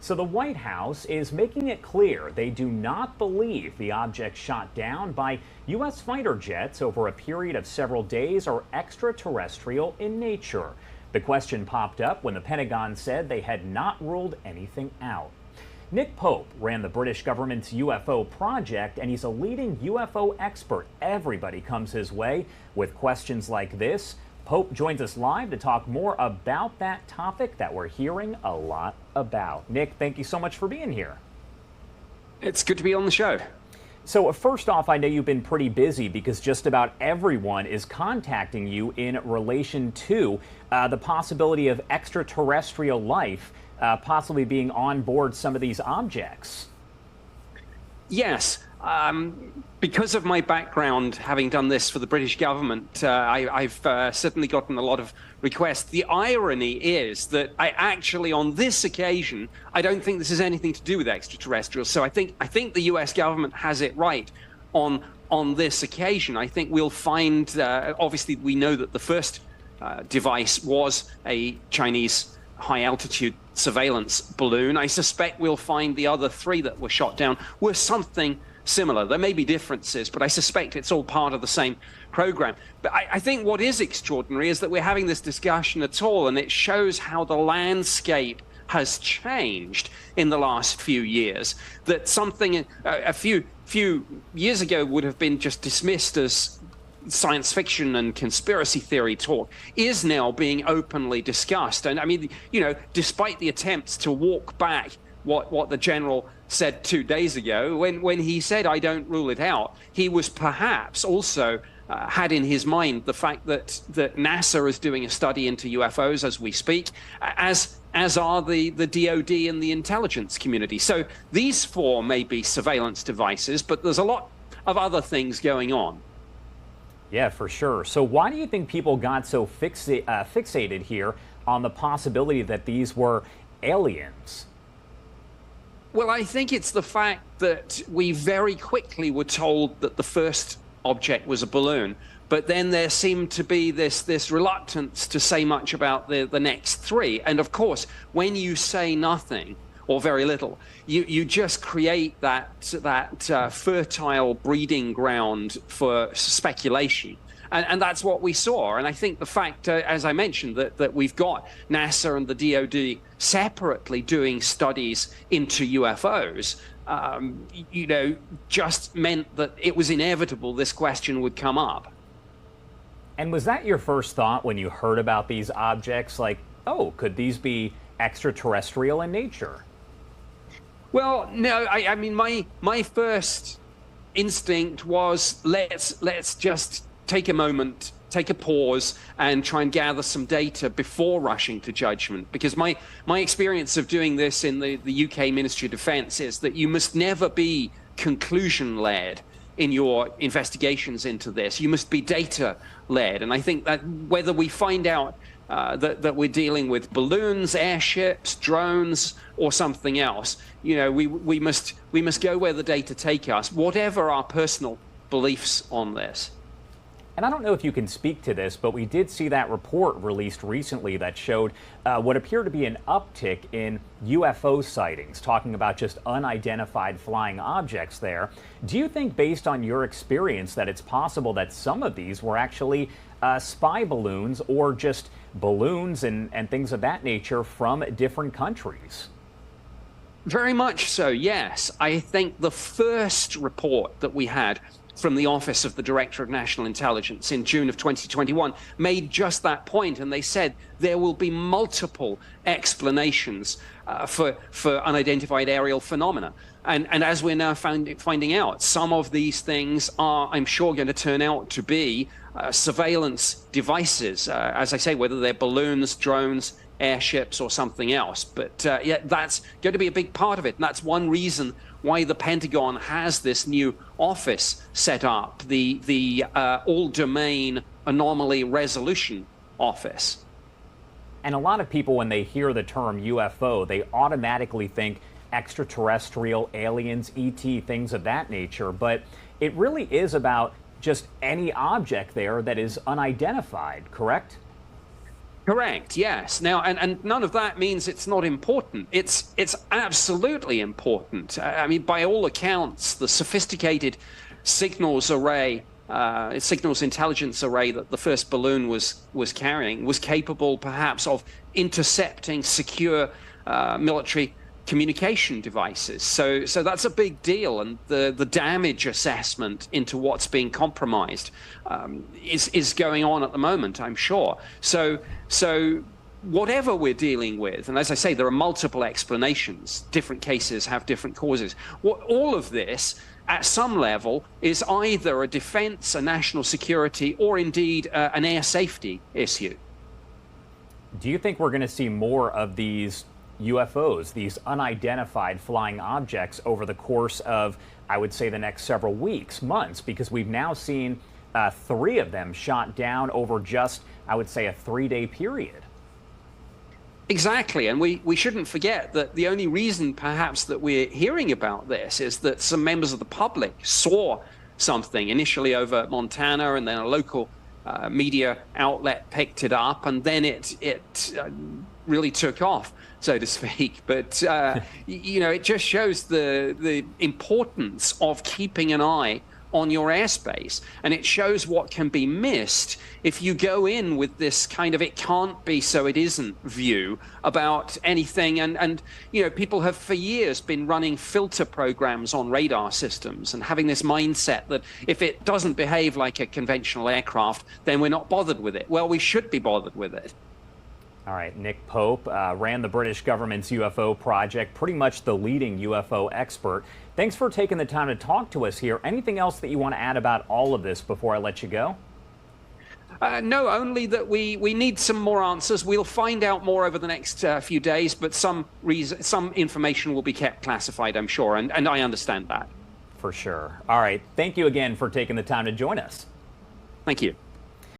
So the White House is making it clear they do not believe the objects shot down by U.S. fighter jets over a period of several days are extraterrestrial in nature. The question popped up when the Pentagon said they had not ruled anything out. Nick Pope ran the British government's UFO project, and he's a leading UFO expert. Everybody comes his way with questions like this. Pope joins us live to talk more about that topic that we're hearing a lot about. Nick, thank you so much for being here. It's good to be on the show. So first off, I know you've been pretty busy because just about everyone is contacting you in relation to the possibility of extraterrestrial life possibly being on board some of these objects. Yes. Because of my background, having done this for the British government, I've certainly gotten a lot of requests. The irony is that I actually, on this occasion, I don't think this has anything to do with extraterrestrials. So I think the U.S. government has it right on this occasion. I think we'll find, obviously, we know that the first device was a Chinese high-altitude surveillance balloon. I suspect we'll find the other three that were shot down were something similar. There may be differences, but I suspect it's all part of the same program. But I think what is extraordinary is that we're having this discussion at all, and it shows how the landscape has changed in the last few years. That something a few years ago would have been just dismissed as science fiction and conspiracy theory talk is now being openly discussed. And I mean, you know, despite the attempts to walk back what the general said 2 days ago, when he said, "I don't rule it out," he was perhaps also had in his mind the fact that NASA is doing a study into UFOs as we speak, as are the DoD and the intelligence community. So these four may be surveillance devices, but there's a lot of other things going on. Yeah, for sure. So why do you think people got so fixated here on the possibility that these were aliens? Well, I think it's the fact that we very quickly were told that the first object was a balloon, but then there seemed to be this reluctance to say much about the next three. And of course, when you say nothing or very little, you just create that fertile breeding ground for speculation. And that's what we saw. And I think the fact, as I mentioned, that we've got NASA and the DoD separately doing studies into UFOs, you know, just meant that it was inevitable this question would come up. And was that your first thought when you heard about these objects? Like, oh, could these be extraterrestrial in nature? Well, no, I mean, my first instinct was let's just take a moment, take a pause, and try and gather some data before rushing to judgment. Because my experience of doing this in the UK Ministry of Defence is that you must never be conclusion-led in your investigations into this. You must be data-led. And I think that whether we find out that we're dealing with balloons, airships, drones, or something else, you know, we must go where the data take us, whatever our personal beliefs on this. And I don't know if you can speak to this, but we did see that report released recently that showed what appeared to be an uptick in UFO sightings, talking about just unidentified flying objects there. Do you think, based on your experience, that it's possible that some of these were actually spy balloons or just balloons and things of that nature from different countries? Very much so, yes. I think the first report that we had from the Office of the Director of National Intelligence in June of 2021 made just that point, and they said there will be multiple explanations for unidentified aerial phenomena. And as we're now finding out, some of these things are, I'm sure, going to turn out to be surveillance devices, as I say, whether they're balloons, drones, airships, or something else. But yeah, that's going to be a big part of it, and that's one reason why the Pentagon has this new office set up, the All-Domain Anomaly Resolution Office. And a lot of people, when they hear the term UFO, they automatically think extraterrestrial, aliens, ET, things of that nature. But it really is about just any object there that is unidentified, correct? Correct. Yes. Now, and none of that means it's not important. It's absolutely important. I mean, by all accounts, the sophisticated signals array, signals intelligence array that the first balloon was carrying was capable, perhaps, of intercepting secure military communication devices. So that's a big deal, and the damage assessment into what's being compromised is going on at the moment, I'm sure. So whatever we're dealing with, and as I say, there are multiple explanations. Different cases have different causes. All of this, at some level, is either a defense, a national security, or indeed an air safety issue. Do you think we're going to see more of these UFOs, these unidentified flying objects, over the course of, I would say, the next several weeks, months? Because we've now seen 3 of them shot down over just, I would say, a 3-day period. Exactly, and we shouldn't forget that the only reason perhaps that we're hearing about this is that some members of the public saw something initially over Montana, and then a local media outlet picked it up, and then it really took off, so to speak. But you know, it just shows the importance of keeping an eye on your airspace, and it shows what can be missed if you go in with this kind of "it can't be, so it isn't" view about anything. And you know, people have for years been running filter programs on radar systems and having this mindset that if it doesn't behave like a conventional aircraft, then we're not bothered with it. Well, we should be bothered with it. All right, Nick Pope ran the British government's UFO project, pretty much the leading UFO expert. Thanks for taking the time to talk to us here. Anything else that you want to add about all of this before I let you go? No, only that we need some more answers. We'll find out more over the next few days, but some information will be kept classified, I'm sure, and I understand that. For sure. All right, thank you again for taking the time to join us. Thank you.